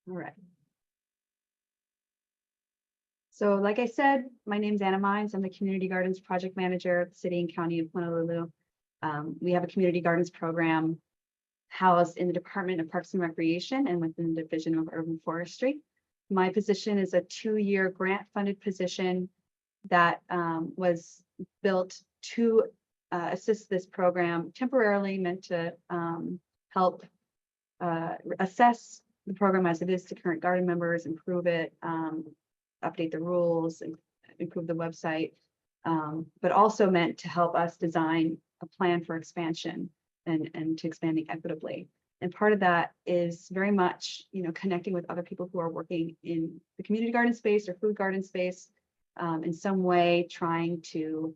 All right. So like I said, my name's Anna Mines. I'm the Community Gardens Project Manager at the City and County of Honolulu. We have a community gardens program housed in the Department of Parks and Recreation and within the Division of Urban Forestry. My position is a 2-year grant-funded position that was built to assist this program, temporarily meant to help assess the program as it is to current garden members, improve it, update the rules, and improve the website, but also meant to help us design a plan for expansion and to expanding equitably. And part of that is very much, connecting with other people who are working in the community garden space or food garden space, in some way trying to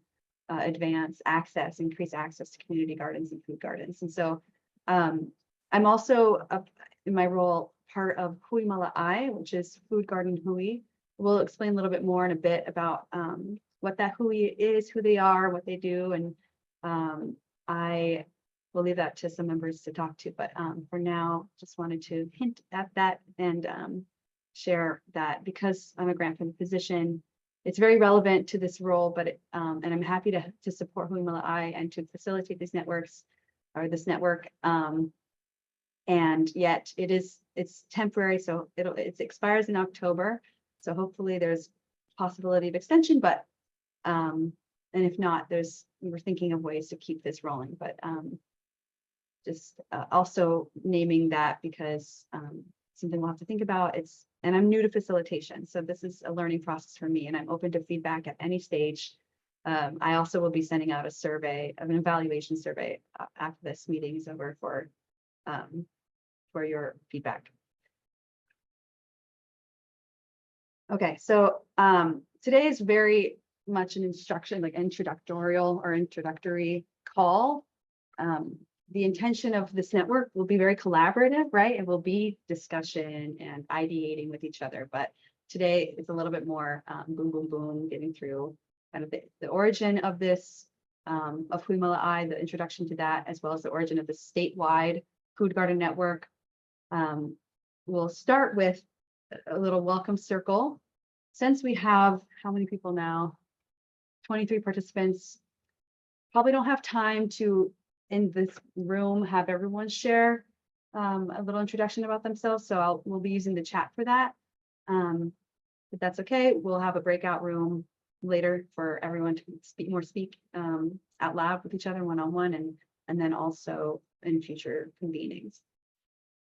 advance access, increase access to community gardens and food gardens. And so I'm also, in my role, part of Hui Māla, which is Food Garden Hui. We'll explain a little bit more in a bit about what that Hui is, who they are, what they do, and I will leave that to some members to talk to. But for now, just wanted to hint at that and share that because I'm a grant-funded position, it's very relevant to this role. But and I'm happy to support Hui Māla and to facilitate these networks or this network. And yet it's temporary, so it expires in October. So hopefully there's possibility of extension, but and if not, we're thinking of ways to keep this rolling. But just also naming that because something we'll have to think about. And I'm new to facilitation, so this is a learning process for me, and I'm open to feedback at any stage. I also will be sending out a survey, an evaluation survey after this meeting is over for your feedback. Okay, so today is very much an introductory call. The intention of this network will be very collaborative, right? It will be discussion and ideating with each other, but today it's a little bit more boom, boom, boom, getting through kind of the origin of this, of Hui Māla, the introduction to that, as well as the origin of the statewide food garden network. We'll start with a little welcome circle. Since we have, how many people now? 23 participants. Probably don't have time to, in this room, have everyone share a little introduction about themselves. So we'll be using the chat for that. But that's okay. We'll have a breakout room later for everyone to speak out loud with each other one-on-one, and then also in future convenings.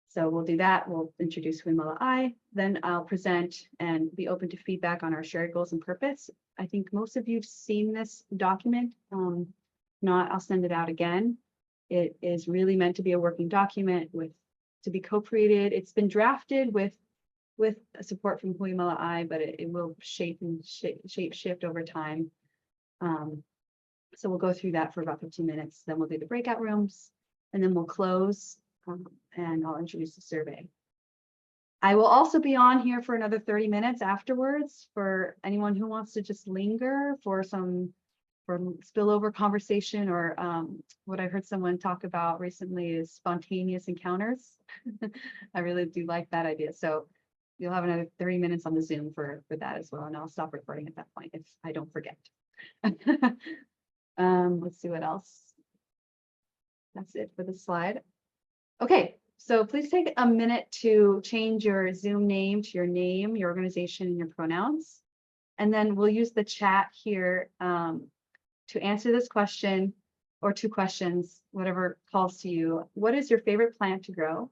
So we'll do that. We'll introduce Hui Māla, then I'll present and be open to feedback on our shared goals and purpose. I think most of you've seen this document. If not, I'll send it out again. It is really meant to be a working document to be co-created. It's been drafted with support from Hui Māla, but it will shape shift over time. So we'll go through that for about 15 minutes. Then we'll do the breakout rooms, and then we'll close. And I'll introduce the survey. I will also be on here for another 30 minutes afterwards for anyone who wants to just linger for spillover conversation, or what I heard someone talk about recently is spontaneous encounters. I really do like that idea. So you'll have another 30 minutes on the Zoom for that as well, and I'll stop recording at that point if I don't forget. Let's see what else. That's it for the slide. Okay, so please take a minute to change your Zoom name to your name, your organization, and your pronouns. And then we'll use the chat here to answer this question, or 2 questions, whatever calls to you. What is your favorite plant to grow?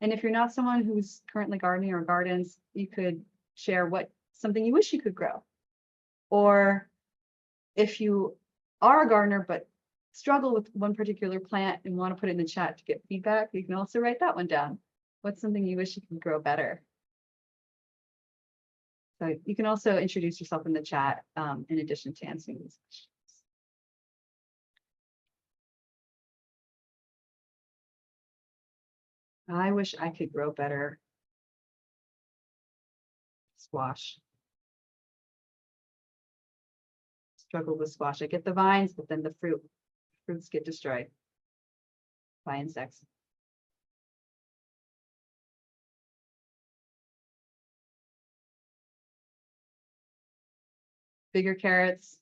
And if you're not someone who's currently gardening or gardens, you could share something you wish you could grow. Or if you are a gardener but struggle with one particular plant and want to put it in the chat to get feedback, you can also write that one down. What's something you wish you could grow better? So you can also introduce yourself in the chat in addition to answering these questions. I wish I could grow better squash. Struggle with squash. I get the vines, but then the fruits get destroyed by insects. bigger carrots.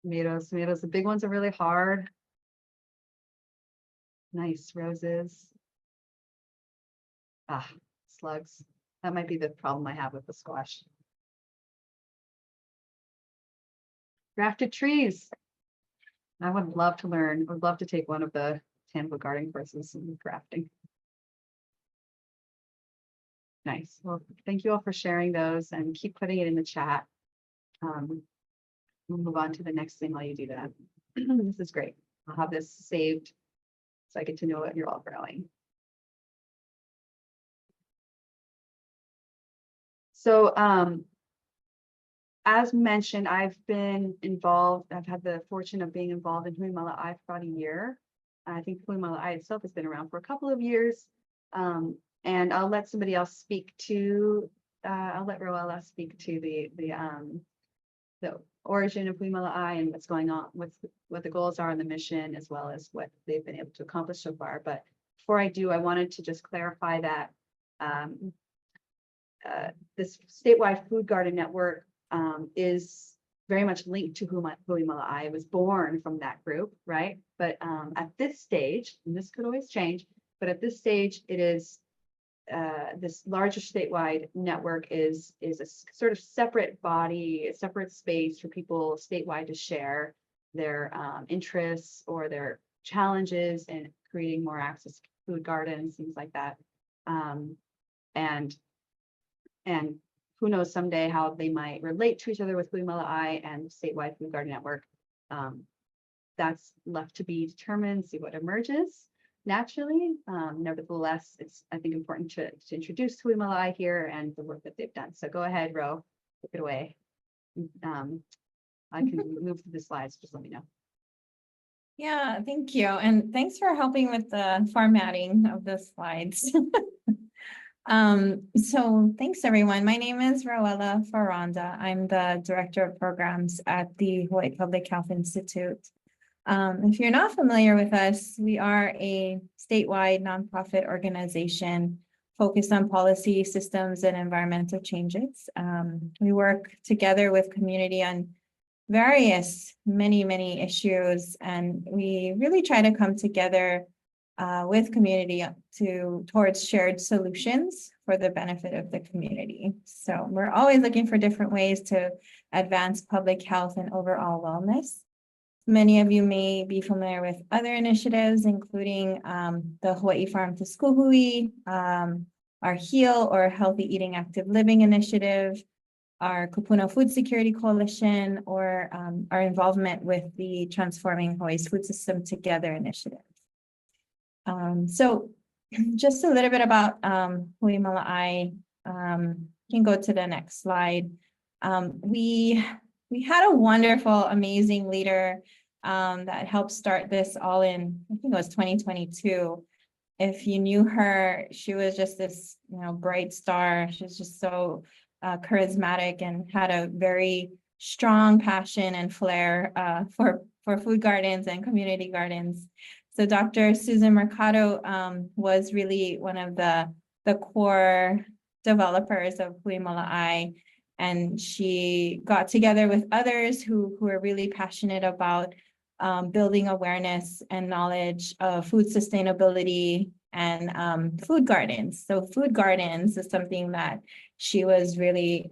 Tomatoes, the big ones are really hard. Nice roses. Ah, slugs. That might be the problem I have with the squash. Grafted trees. I would love to learn, would love to take one of the botanical gardening courses in grafting. Nice. Well, thank you all for sharing those and keep putting it in the chat. We'll move on to the next thing while you do that. This is great. I'll have this saved so I get to know what you're all growing. So as mentioned, I've been involved. I've had the fortune of being involved in Hui Māla for about a year. I think Hui Māla itself has been around for a couple of years. And I'll let somebody else speak to, I'll let Roella speak to the origin of Hui Māla and what's going on, what the goals are in the mission, as well as what they've been able to accomplish so far. But before I do, I wanted to just clarify that this statewide food garden network is very much linked to Hui Māla. It was born from that group, right? But at this stage, and this could always change, but at this stage, it is this larger statewide network is a sort of separate body, a separate space for people statewide to share their interests or their challenges in creating more access to food gardens, things like that. And who knows someday how they might relate to each other with Hui Māla and statewide food garden network. That's left to be determined, see what emerges naturally. Nevertheless, it's, I think, important to introduce Hui Māla here and the work that they've done. So go ahead, Ro, take it away. I can move through the slides, just let me know. Yeah, thank you. And thanks for helping with the formatting of the slides. So thanks everyone. My name is Roella Ferranda. I'm the Director of Programs at the Hawaii Public Health Institute. If you're not familiar with us, we are a statewide nonprofit organization focused on policy, systems, and environmental changes. We work together with community on many issues, and we really try to come together with community towards shared solutions for the benefit of the community. So we're always looking for different ways to advance public health and overall wellness. Many of you may be familiar with other initiatives, including the Hawaii Farm to School Hui, our HEAL or Healthy Eating Active Living initiative, our Kupuna Food Security Coalition, or our involvement with the Transforming Hawaii's Food System Together initiative. So just a little bit about Hui Māla. You can go to the next slide. We had a wonderful, amazing leader that helped start this all in, I think it was 2022. If you knew her, she was just this, bright star. She was just so charismatic and had a very strong passion and flair for food gardens and community gardens. So Dr. Susan Mercado was really one of the core developers of Hui Māla, and she got together with others who are really passionate about building awareness and knowledge of food sustainability and food gardens. So food gardens is something that she was really,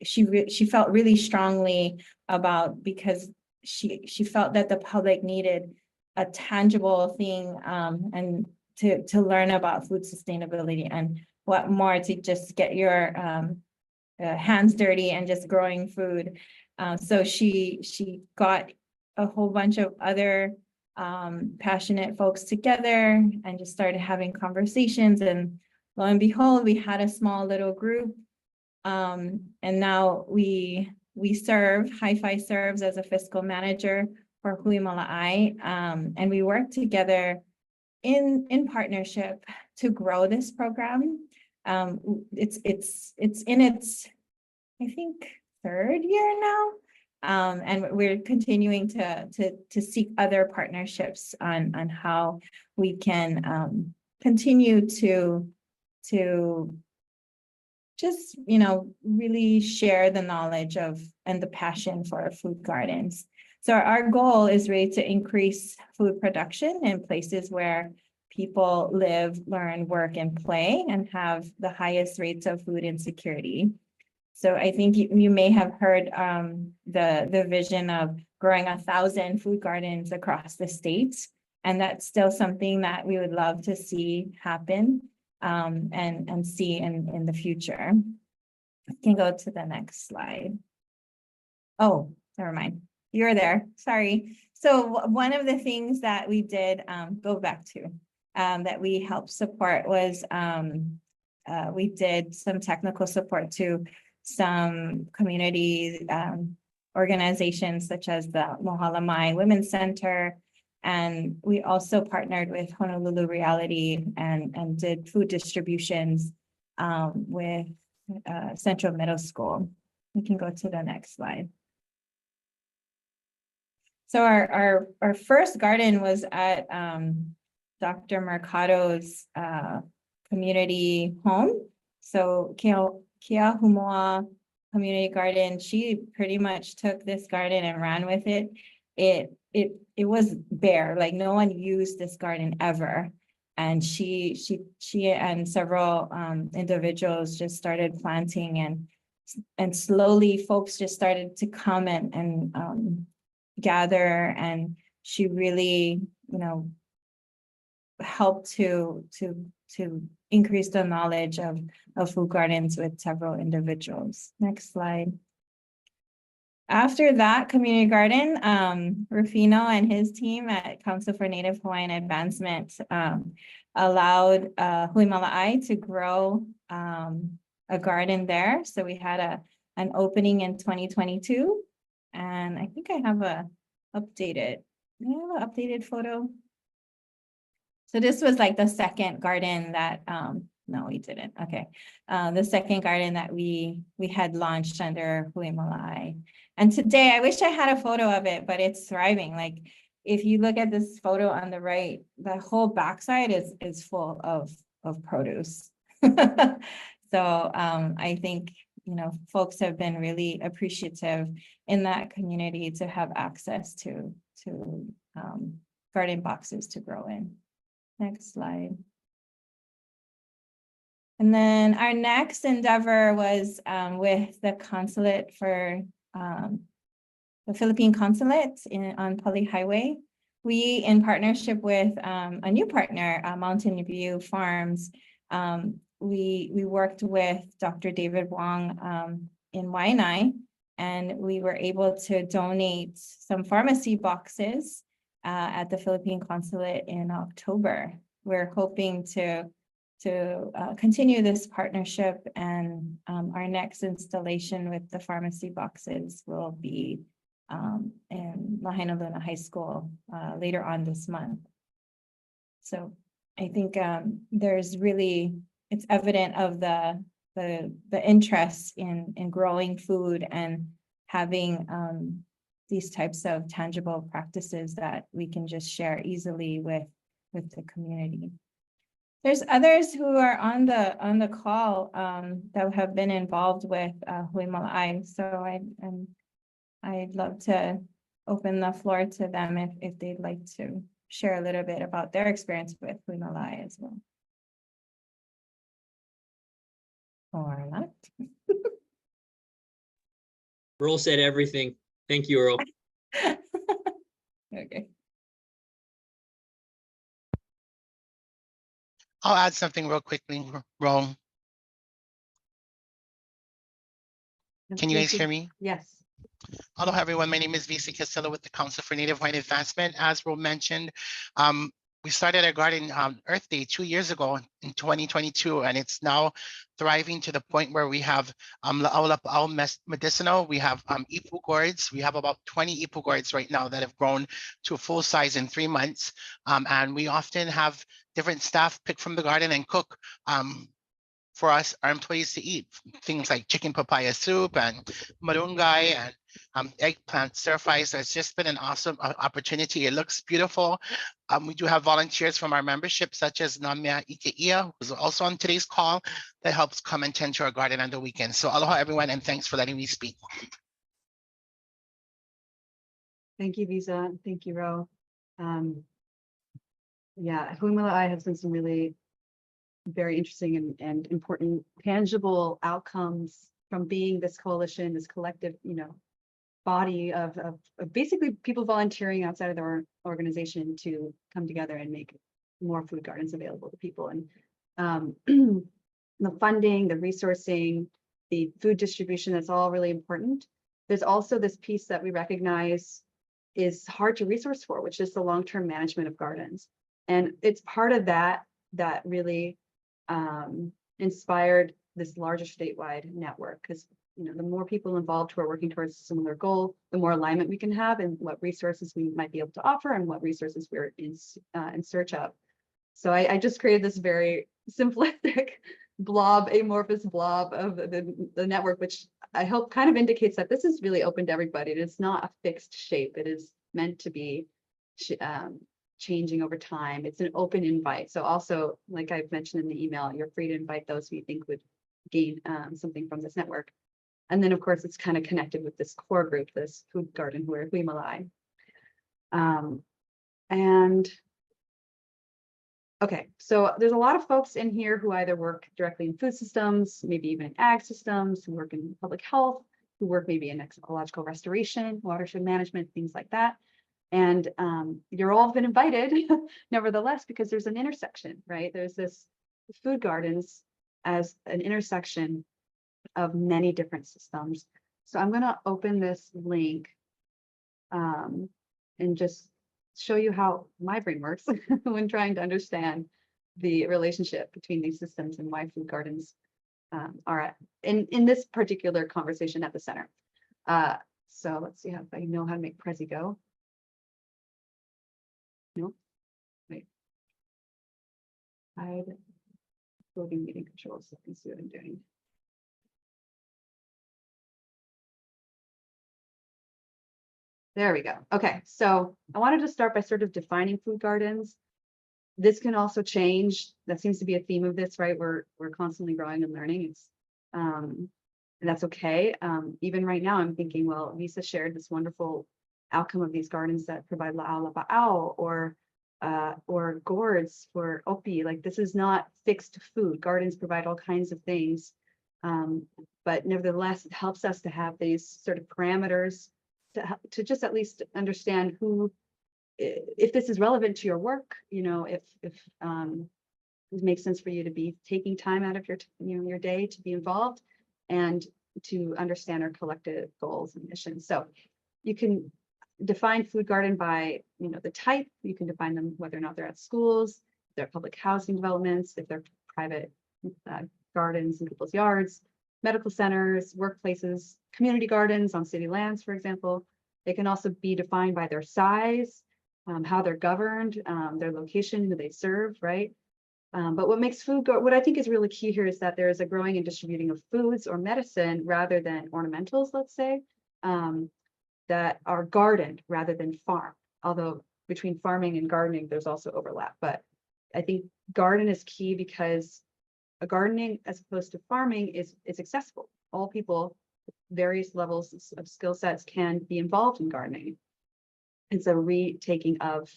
she felt really strongly about, because she felt that the public needed a tangible thing and to learn about food sustainability, and what more to just get your hands dirty and just growing food. So she got a whole bunch of other passionate folks together and just started having conversations, and lo and behold, we had a small little group, and now we serve, Hi-Fi serves as a fiscal manager for Hui Māla, and we work together in partnership to grow this program. It's in its, I think, third year now. And we're continuing to seek other partnerships on how we can continue to just, really share the knowledge of and the passion for our food gardens. So our goal is really to increase food production in places where people live, learn, work, and play, and have the highest rates of food insecurity. So I think you may have heard the vision of growing 1,000 food gardens across the state. And that's still something that we would love to see happen and see in the future. I can go to the next slide. Oh, never mind. You're there. Sorry. So one of the things that we did go back to that we helped support was we did some technical support to some community organizations such as the Mohala Mai Women's Center. And we also partnered with Honolulu Reality and did food distributions with Central Middle School. We can go to the next slide. So our first garden was at Dr. Mercado's community home. So Kia Humoa Community Garden, she pretty much took this garden and ran with it. It was bare, like no one used this garden ever. And she and several individuals just started planting, and slowly folks just started to come and gather, and she really, helped to increase the knowledge of food gardens with several individuals. Next slide. After that community garden, Rufino and his team at Council for Native Hawaiian Advancement allowed Hui Māla to grow a garden there. So we had an opening in 2022, and I think I have an updated photo. So this was like the second garden that no, we didn't. Okay, the second garden that we had launched under Hui Māla. And today, I wish I had a photo of it, but it's thriving. Like if you look at this photo on the right, the whole backside is full of produce. So I think, folks have been really appreciative in that community to have access to garden boxes to grow in. Next slide. And then our next endeavor was with the consulate for the Philippine consulate on Pali Highway. We, in partnership with a new partner, Mountain View Farms, we worked with Dr. David Wong in Waianae, and we were able to donate some pharmacy boxes at the Philippine consulate in October. We're hoping to continue this partnership, and our next installation with the pharmacy boxes will be in Lahaina Luna High School later on this month. So I think there's really, it's evident of the interest in growing food and having these types of tangible practices that we can just share easily with the community. There's others who are on the call that have been involved with Hui Māla. So I'd love to open the floor to them if they'd like to share a little bit about their experience with Hui Māla as well. Or not. Earl said everything. Thank you, Earl. Okay. I'll add something real quickly, Ron. Can you guys hear me? Yes. Hello, everyone. My name is VC Castillo with the Council for Native Hawaiian Advancement. As Ro mentioned, we started our garden Earth Day 2 years ago in 2022, and it's now thriving to the point where we have La'aulapa'au medicinal. We have ipu gourds. We have about 20 ipu gourds right now that have grown to a full size in 3 months. And we often have different staff pick from the garden and cook for us, our employees to eat. Things like chicken papaya soup and marungai and eggplant stir fry. So it's just been an awesome opportunity. It looks beautiful. We do have volunteers from our membership, such as Namia Ikeia, who's also on today's call, that helps come and tend to our garden on the weekend. So aloha, everyone, and thanks for letting me speak. Thank you, Visa. Thank you, Ro. Yeah, Hui Māla has been some really very interesting and important tangible outcomes from being this coalition, this collective, body of basically people volunteering outside of their organization to come together and make more food gardens available to people. And the funding, the resourcing, the food distribution, that's all really important. There's also this piece that we recognize is hard to resource for, which is the long-term management of gardens. And it's part of that really inspired this larger statewide network, because the more people involved who are working towards a similar goal, the more alignment we can have and what resources we might be able to offer and what resources we're in search of. So I just created this very simplistic blob, amorphous blob of the network, which I hope kind of indicates that this is really open to everybody. It's not a fixed shape. It is meant to be changing over time. It's an open invite. So also, like I've mentioned in the email, you're free to invite those who you think would gain something from this network. And then, of course, it's kind of connected with this core group, this food garden, where Hui Māla. And okay, so there's a lot of folks in here who either work directly in food systems, maybe even in ag systems, who work in public health, who work maybe in ecological restoration, watershed management, things like that. And you're all been invited, nevertheless, because there's an intersection, right? There's this food gardens as an intersection of many different systems. So I'm going to open this link and just show you how my brain works when trying to understand the relationship between these systems and why food gardens are in this particular conversation at the center. So let's see if I know how to make Prezi go. No, wait. Hide floating meeting controls. So I can see what I'm doing. There we go. Okay, so I wanted to start by sort of defining food gardens. This can also change. That seems to be a theme of this, right? We're constantly growing and learning. It's and that's okay. Even right now, I'm thinking, well, Visa shared this wonderful outcome of these gardens that provide la'au lapa'au or gourds for opi. Like, this is not fixed food. Gardens provide all kinds of things, but nevertheless, it helps us to have these sort of parameters to just at least understand who, if this is relevant to your work, if it makes sense for you to be taking time out of your day to be involved and to understand our collective goals and missions. So you can define food garden by the type. You can define them whether or not they're at schools, if they're public housing developments, if they're private gardens in people's yards, medical centers, workplaces, community gardens on city lands, for example. They can also be defined by their size, how they're governed, their location, who they serve, right? But what makes what I think is really key here is that there is a growing and distributing of foods or medicine rather than ornamentals, let's say, that are gardened rather than farmed. Although between farming and gardening, there's also overlap. But I think garden is key because a gardening, as opposed to farming, is accessible. All people, various levels of skill sets, can be involved in gardening. It's a retaking of,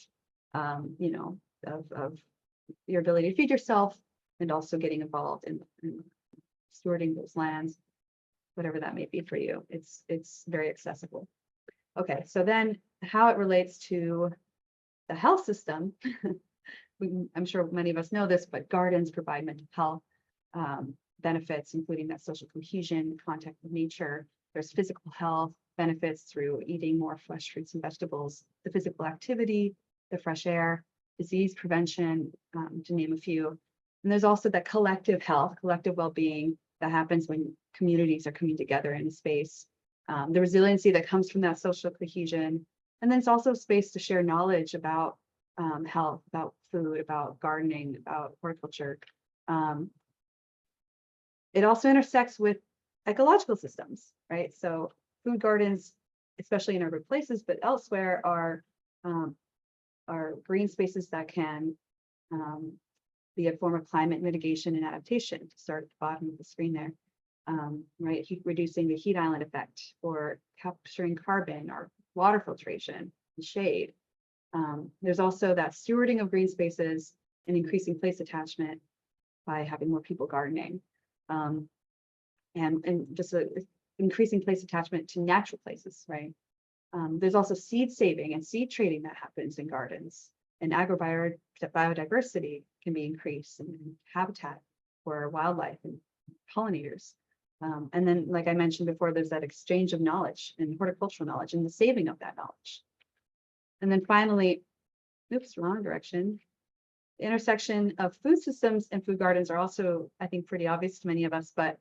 of your ability to feed yourself, and also getting involved in stewarding those lands, whatever that may be for you. It's very accessible. Okay, so then how it relates to the health system. I'm sure many of us know this, but gardens provide mental health benefits, including that social cohesion, contact with nature. There's physical health benefits through eating more fresh fruits and vegetables, the physical activity, the fresh air, disease prevention, to name a few. And there's also that collective health, collective well-being that happens when communities are coming together in a space. The resiliency that comes from that social cohesion. And then it's also a space to share knowledge about health, about food, about gardening, about horticulture. It also intersects with ecological systems, right? So food gardens, especially in urban places, but elsewhere, are green spaces that can be a form of climate mitigation and adaptation. To start at the bottom of the screen there, right? Reducing the heat island effect, or capturing carbon, or water filtration and shade. There's also that stewarding of green spaces and increasing place attachment by having more people gardening, and just increasing place attachment to natural places, right? There's also seed saving and seed trading that happens in gardens, and biodiversity can be increased, and habitat for wildlife and pollinators. And then, like I mentioned before, there's that exchange of knowledge and horticultural knowledge and the saving of that knowledge. And then finally, oops, wrong direction. The intersection of food systems and food gardens are also, I think, pretty obvious to many of us, but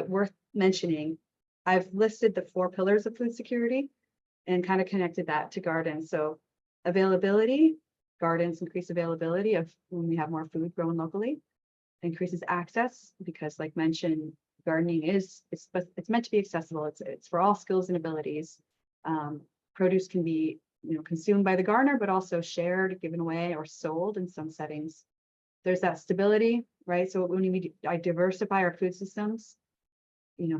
worth mentioning. I've listed the 4 pillars of food security and kind of connected that to gardens. So availability, gardens increase availability of when we have more food grown locally. Increases access, because like mentioned, gardening it's meant to be accessible. It's for all skills and abilities. Produce can be consumed by the gardener, but also shared, given away, or sold in some settings. There's that stability, right? So when we diversify our food systems,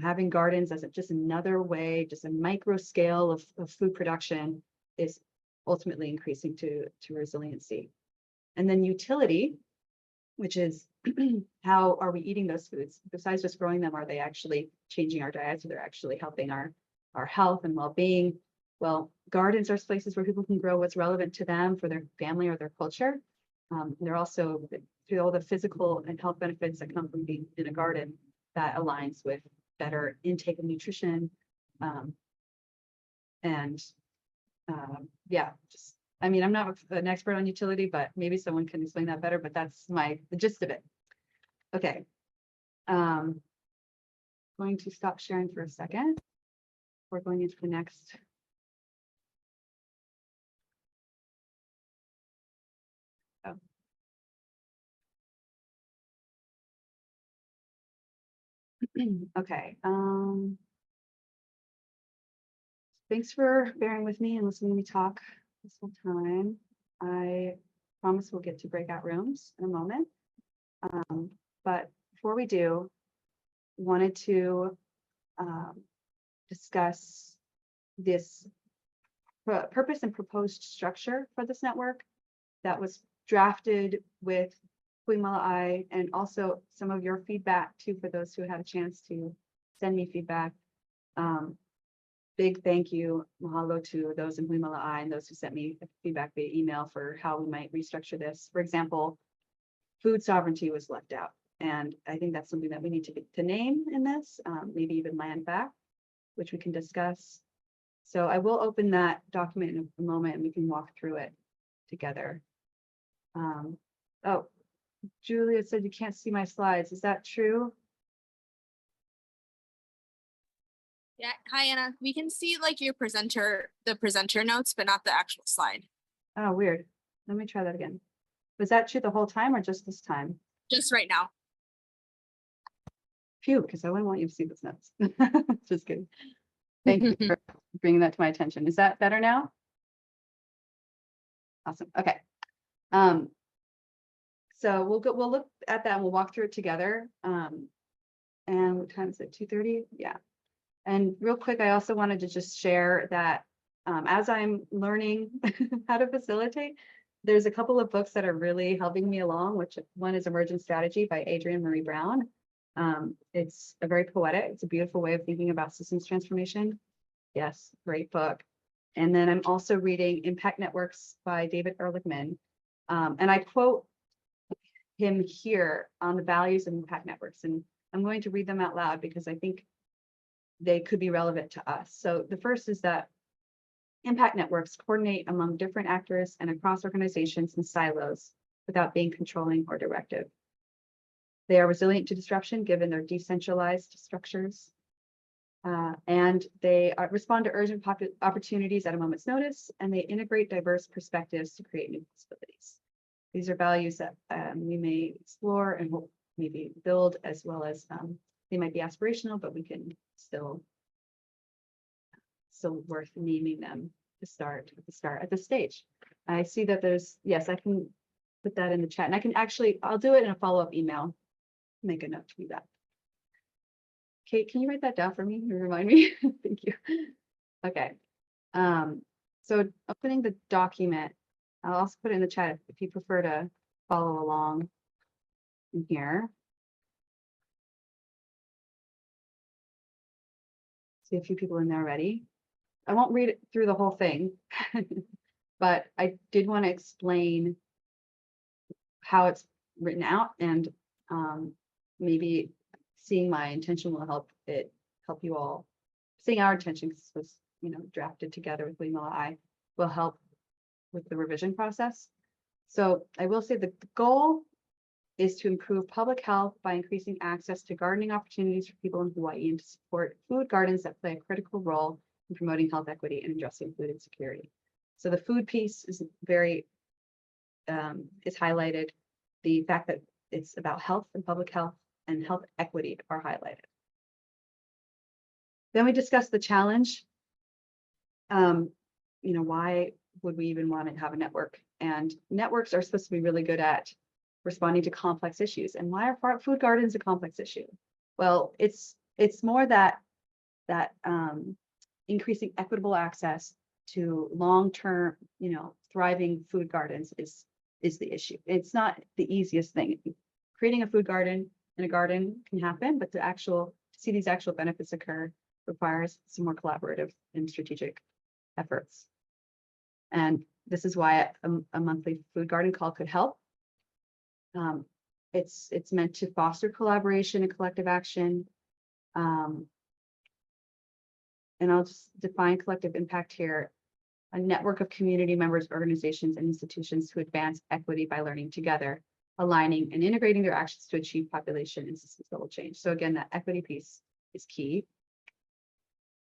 having gardens as just another way, just a micro scale of food production, is ultimately increasing to resiliency. And then utility, which is how are we eating those foods? Besides just growing them, are they actually changing our diets? Are they actually helping our health and well-being? Well, gardens are places where people can grow what's relevant to them, for their family or their culture. They're also, through all the physical and health benefits that come from being in a garden, that aligns with better intake of nutrition. Yeah, just, I mean, I'm not an expert on utility, but maybe someone can explain that better, but that's the gist of it. Okay. Going to stop sharing for a second. We're going into the next. Oh. Okay. Thanks for bearing with me and listening to me talk this whole time. I promise we'll get to breakout rooms in a moment. But before we do, wanted to discuss this purpose and proposed structure for this network that was drafted with Hui Māla, and also some of your feedback too, for those who had a chance to send me feedback. Big thank you, mahalo, to those in Hui Māla and those who sent me feedback via email for how we might restructure this. For example, food sovereignty was left out, and I think that's something that we need to name in this, maybe even land back, which we can discuss. So I will open that document in a moment and we can walk through it together. Oh, Julia said you can't see my slides. Is that true? Yeah, hi Anna. We can see like your the presenter notes, but not the actual slide. Oh, weird. Let me try that again. Was that true the whole time or just this time? Just right now. Phew, because I wouldn't want you to see this notes. Just kidding. Thank you for bringing that to my attention. Is that better now? Awesome. Okay. So we'll look at that and we'll walk through it together. And what time is it? 2:30? Yeah. And real quick, I also wanted to just share that as I'm learning how to facilitate, there's a couple of books that are really helping me along, which one is Emergent Strategy by Adrienne Marie Brown. It's a very poetic, it's a beautiful way of thinking about systems transformation. Yes, great book. And then I'm also reading Impact Networks by David Ehrlichman. And I quote him here on the values of impact networks, and I'm going to read them out loud because I think they could be relevant to us. So the first is that impact networks coordinate among different actors and across organizations and silos without being controlling or directive. They are resilient to disruption given their decentralized structures. And they respond to urgent opportunities at a moment's notice, and they integrate diverse perspectives to create new possibilities. These are values that we may explore and maybe build, as well as they might be aspirational, but we can still worth naming them to start at the stage. I see that there's, yes, I can put that in the chat, and I can actually, I'll do it in a follow-up email. Make a note to do that. Kate, can you write that down for me and remind me? Thank you. Okay. So opening the document, I'll also put it in the chat if you prefer to follow along in here. See a few people in there already. I won't read it through the whole thing, but I did want to explain how it's written out, and maybe seeing my intention will help you all. Seeing our intention, because this was drafted together with Hui Māla, will help with the revision process. So I will say that the goal is to improve public health by increasing access to gardening opportunities for people in Hawaii, and to support food gardens that play a critical role in promoting health equity and addressing food insecurity. So the food piece is very is highlighted. The fact that it's about health and public health and health equity are highlighted. Then we discussed the challenge. Why would we even want to have a network? And networks are supposed to be really good at responding to complex issues. And why are food gardens a complex issue? Well, it's more that increasing equitable access to long-term, thriving food gardens is the issue. It's not the easiest thing. Creating a food garden in a garden can happen, but to see these actual benefits occur requires some more collaborative and strategic efforts. And this is why a monthly food garden call could help. It's meant to foster collaboration and collective action. And I'll just define collective impact here: a network of community members, organizations, and institutions who advance equity by learning together, aligning and integrating their actions to achieve population and systems level change. So again, that equity piece is key.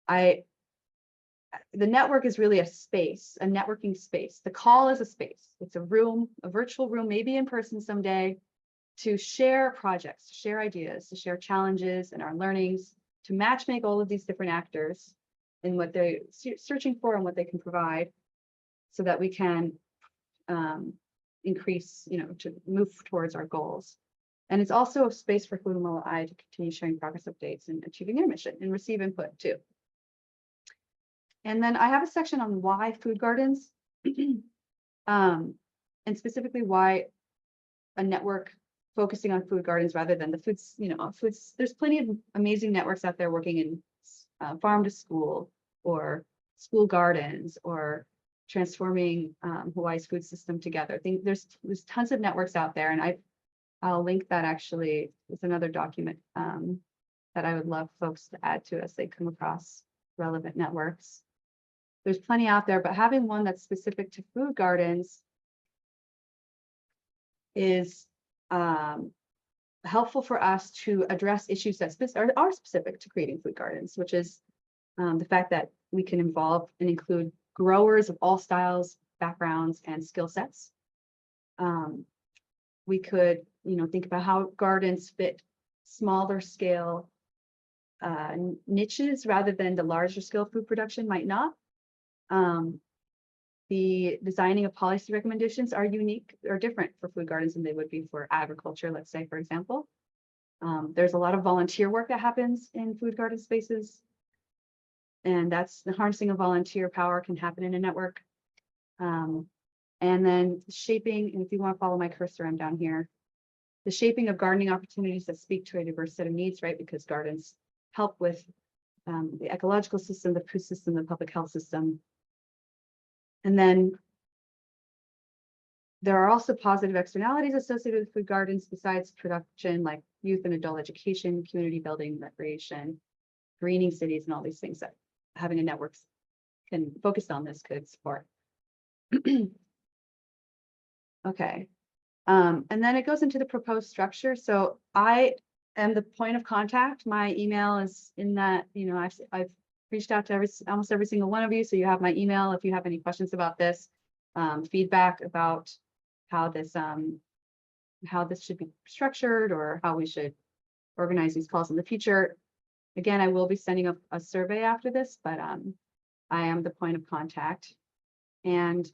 The network is really a space, a networking space. The call is a space. It's a room, a virtual room, maybe in person someday, to share projects, to share ideas, to share challenges and our learnings, to matchmake all of these different actors in what they're searching for and what they can provide, so that we can increase, to move towards our goals. And it's also a space for Hui Māla to continue sharing progress updates and achieving their mission, and receive input too. And then I have a section on why food gardens, and specifically why a network focusing on food gardens rather than the foods, foods. There's plenty of amazing networks out there working in farm to school, or school gardens, or transforming Hawaii's food system together. I think there's tons of networks out there, and I'll link that actually with another document that I would love folks to add to as they come across relevant networks. There's plenty out there, but having one that's specific to food gardens is helpful for us to address issues that are specific to creating food gardens, which is the fact that we can involve and include growers of all styles, backgrounds, and skill sets. We could, think about how gardens fit smaller scale niches rather than the larger scale food production might not. The designing of policy recommendations are unique or different for food gardens than they would be for agriculture, let's say, for example. There's a lot of volunteer work that happens in food garden spaces, and that's the harnessing of volunteer power can happen in a network. And then shaping, and if you want to follow my cursor, I'm down here. The shaping of gardening opportunities that speak to a diverse set of needs, right? Because gardens help with the ecological system, the food system, the public health system. And then there are also positive externalities associated with food gardens besides production, like youth and adult education, community building, recreation, greening cities, and all these things that having a network can focus on this could support. Okay. And then it goes into the proposed structure. So I am the point of contact. My email is in that, I've reached out to almost every single one of you. So you have my email if you have any questions about this, feedback about how this how this should be structured or how we should organize these calls in the future. Again, I will be sending a survey after this, but I am the point of contact. And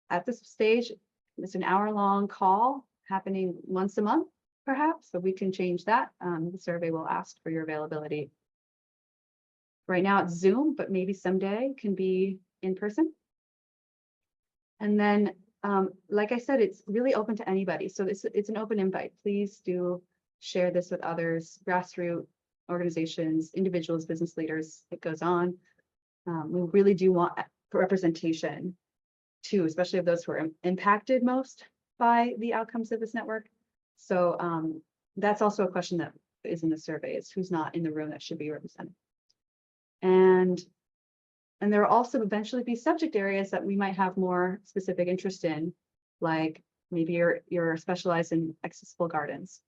at this stage, it's an hour-long call happening once a month, perhaps, but we can change that. The survey will ask for your availability. Right now it's Zoom, but maybe someday can be in person. And then, like I said, it's really open to anybody. So it's an open invite. Please do share this with others, grassroots organizations, individuals, business leaders. It goes on. We really do want representation too, especially of those who are impacted most by the outcomes of this network. So that's also a question that is in the survey, is who's not in the room that should be represented. And there will also eventually be subject areas that we might have more specific interest in, like maybe you're specialized in accessible gardens,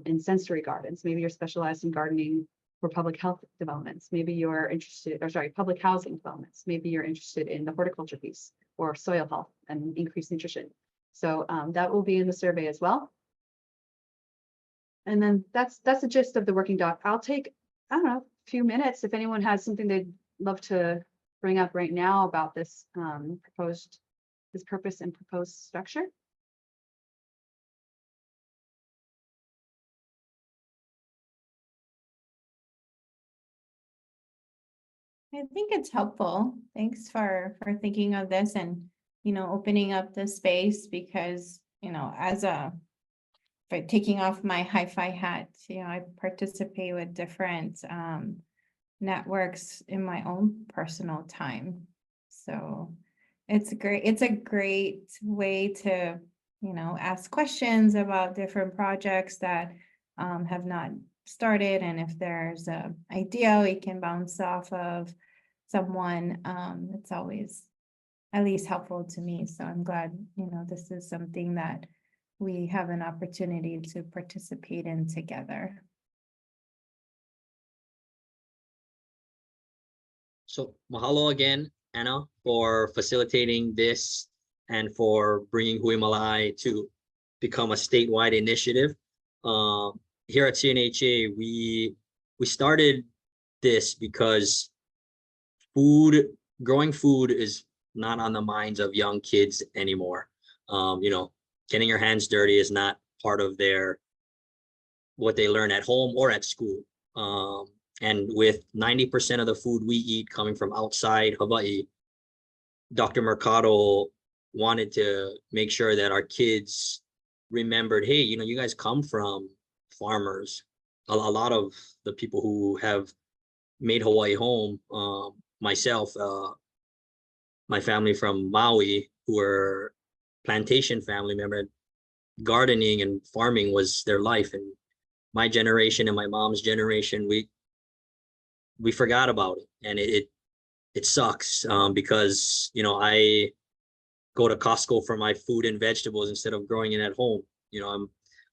in sensory gardens. Maybe you're specialized in gardening for public health developments. Maybe you're interested, or sorry, public housing developments. Maybe you're interested in the horticulture piece or soil health and increased nutrition. So that will be in the survey as well. And then that's the gist of the working doc. I'll take, I don't know, a few minutes if anyone has something they'd love to bring up right now about this this purpose and proposed structure. I think it's helpful. Thanks for thinking of this and, opening up the space because, for taking off my hi-fi hat, I participate with different networks in my own personal time. So it's a great way to, ask questions about different projects that have not started. And if there's an idea we can bounce off of someone, it's always at least helpful to me. So I'm glad, this is something that we have an opportunity to participate in together. So mahalo again, Anna, for facilitating this and for bringing Hui Māla to become a statewide initiative. Here at CNHA, we started this because growing food is not on the minds of young kids anymore. Getting your hands dirty is not part of what they learn at home or at school. And with 90% of the food we eat coming from outside Hawaii, Dr. Mercado wanted to make sure that our kids remembered, hey, you guys come from farmers. A lot of the people who have made Hawaii home, myself, my family from Maui, who were plantation family member, gardening and farming was their life. And my generation and my mom's generation, we forgot about it, and it sucks because I go to Costco for my food and vegetables instead of growing it at home. I'm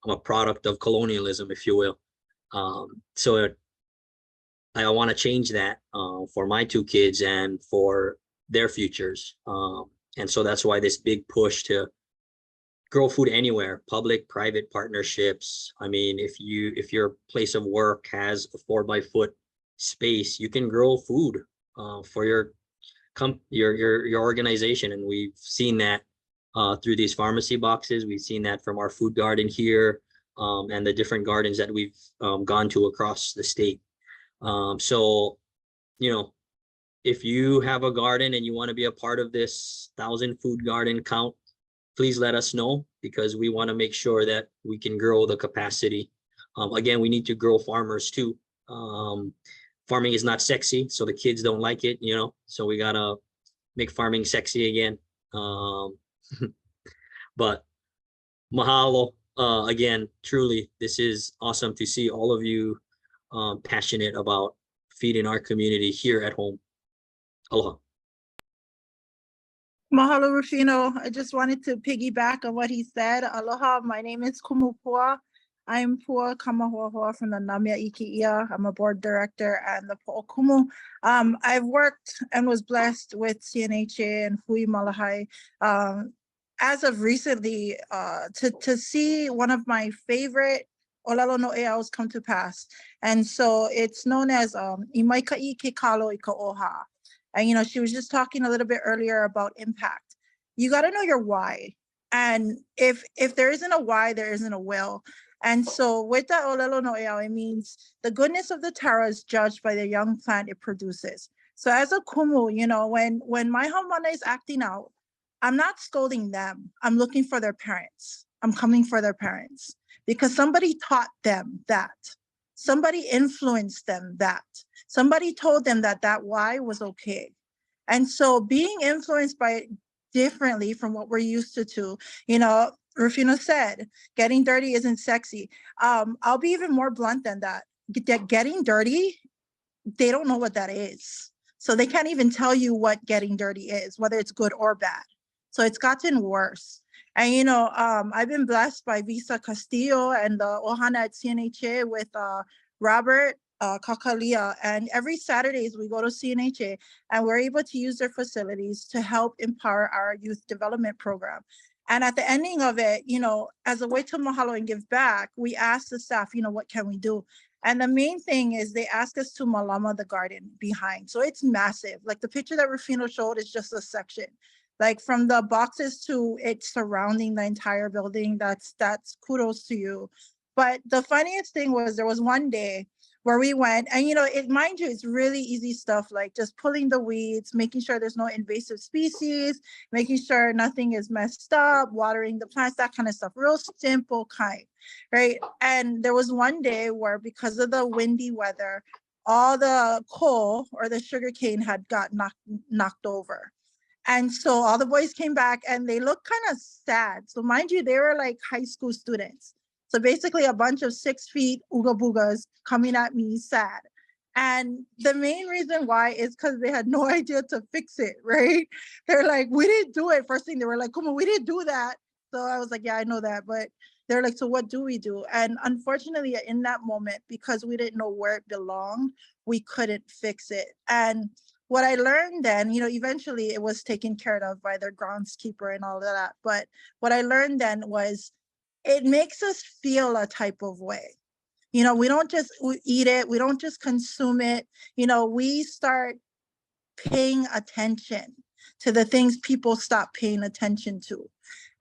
a product of colonialism, if you will. So I want to change that for my two kids and for their futures. And so that's why this big push to grow food anywhere, public, private partnerships. I mean, if your place of work has a 4x4 space, you can grow food for your organization. And we've seen that through these pharmacy boxes. We've seen that from our food garden here and the different gardens that we've gone to across the state. So, if you have a garden and you want to be a part of this 1,000 food garden count, please let us know, because we want to make sure that we can grow the capacity. Again, we need to grow farmers too. Farming is not sexy, so the kids don't like it, so we gotta make farming sexy again. But mahalo again, truly, this is awesome to see all of you passionate about feeding our community here at home. Aloha. Mahalo, Rufino. I just wanted to piggyback on what he said. Aloha, my name is Kumupua. I'm Pua Kamahoahoa from the Namia Iki'ia. I'm a board director and the Po'okumu. I've worked and was blessed with CNHA and Hui Māla as of recently, to see one of my favorite Olelo No'eaus come to pass. And so it's known as Imaikai Ke Kalo I Ka Oha. And, you know, she was just talking a little bit earlier about impact. You got to know your why. And if there isn't a why, there isn't a will. And so with that Olelo No'eau, it means the goodness of the Tara is judged by the young plant it produces. So as a kumu, you know, when my hamana is acting out, I'm not scolding them. I'm looking for their parents. I'm coming for their parents because somebody taught them that. Somebody influenced them that. Somebody told them that that why was okay. And so being influenced by differently from what we're used to, you know, Rufino said, getting dirty isn't sexy. I'll be even more blunt than that. Getting dirty, they don't know what that is. So they can't even tell you what getting dirty is, whether it's good or bad. So it's gotten worse. And, you know, I've been blessed by Visa Castillo and the Ohana at CNHA with Robert Kakalia. And every Saturdays we go to CNHA and we're able to use their facilities to help empower our youth development program. And at the ending of it, you know, as a way to mahalo and give back, we ask the staff, you know, what can we do? And the main thing is they ask us to malama the garden behind. So it's massive. Like the picture that Rufino showed is just a section. Like from the boxes to it surrounding the entire building, that's kudos to you. But the funniest thing was there was one day where we went and, you know, mind you, it's really easy stuff like just pulling the weeds, making sure there's no invasive species, making sure nothing is messed up, watering the plants, that kind of stuff, real simple kind, right? And there was one day where because of the windy weather, all the coal or the sugar cane had got knocked over. And so all the boys came back and they looked kind of sad. So mind you, they were like high school students. So basically a bunch of 6 feet ooga boogas coming at me sad. And the main reason why is because they had no idea to fix it, right? They're like, we didn't do it. First thing they were like, come on, we didn't do that. So I was like, yeah, I know that. But they're like, so what do we do? And unfortunately, in that moment, because we didn't know where it belonged, we couldn't fix it. And what I learned then, you know, eventually it was taken care of by their groundskeeper and all of that. But what I learned then was it makes us feel a type of way. You know, we don't just eat it. We don't just consume it. You know, we start paying attention to the things people stop paying attention to.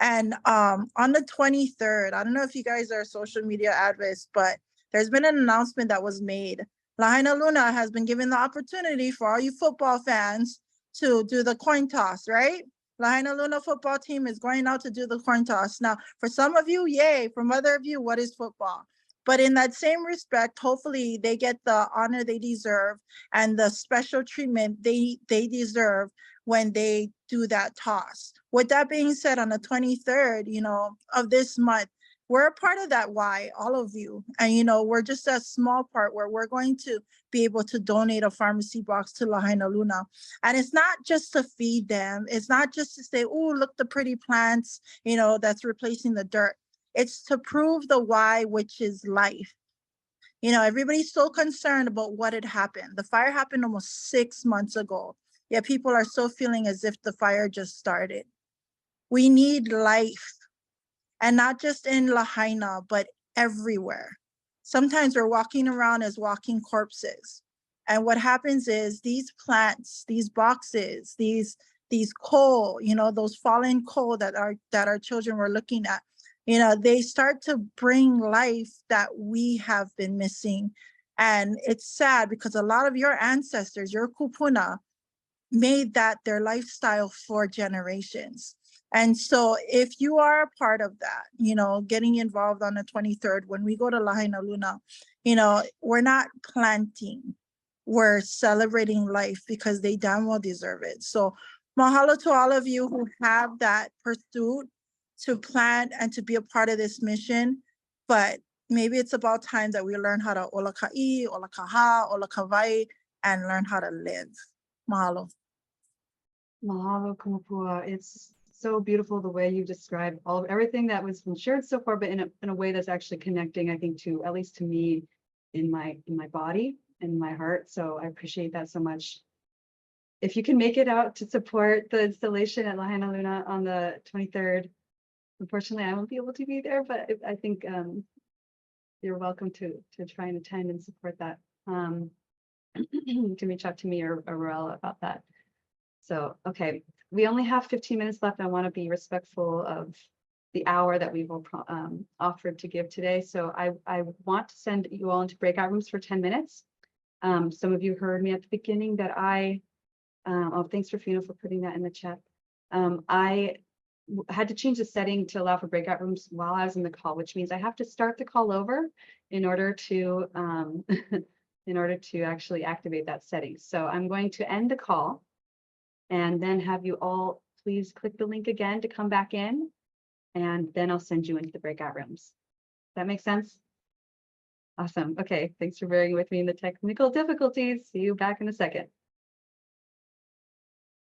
And on the 23rd, I don't know if you guys are social media advocates, but there's been an announcement that was made. Lahaina Luna has been given the opportunity for all you football fans to do the coin toss, right? Lahaina Luna football team is going out to do the coin toss. Now, for some of you, yay. For other of you, what is football? But in that same respect, hopefully they get the honor they deserve and the special treatment they deserve when they do that toss. With that being said, on the 23rd, you know, of this month, we're a part of that why, all of you. And, you know, we're just a small part where we're going to be able to donate a pharmacy box to Lahaina Luna. And it's not just to feed them. It's not just to say, oh, look, the pretty plants, you know, that's replacing the dirt. It's to prove the why, which is life. You know, everybody's so concerned about what had happened. The fire happened almost 6 months ago. Yet people are still feeling as if the fire just started. We need life. And not just in Lahaina, but everywhere. Sometimes we're walking around as walking corpses. And what happens is these plants, these boxes, these coal, you know, those fallen coal that our children were looking at, you know, they start to bring life that we have been missing. And it's sad because a lot of your ancestors, your kupuna, made that their lifestyle for generations. And so if you are a part of that, you know, getting involved on the 23rd, when we go to Lahaina Luna, you know, we're not planting, we're celebrating life because they damn well deserve it. So mahalo to all of you who have that pursuit to plant and to be a part of this mission. But maybe it's about time that we learn how to olaka'i, olakaha, olakawai, and learn how to live. Mahalo. Mahalo Kumapua. It's so beautiful the way you described everything that was been shared so far, but in a way that's actually connecting, I think, to at least to me in my body and my heart. So I appreciate that so much. if you can make it out to support the installation at Lahaina Luna on the 23rd, unfortunately, I won't be able to be there, but I think you're welcome to try and attend and support that. You can reach out to me or Roella about that. So, okay, we only have 15 minutes left. I want to be respectful of the hour that we've offered to give today. So I want to send you all into breakout rooms for 10 minutes. Some of you heard me at the beginning that oh, thanks for Fina for putting that in the chat. I had to change the setting to allow for breakout rooms while I was in the call, which means I have to start the call over in order to actually activate that setting. So I'm going to end the call and then have you all please click the link again to come back in, and then I'll send you into the breakout rooms. That makes sense? Awesome. Okay, thanks for bearing with me in the technical difficulties. See you back in a second.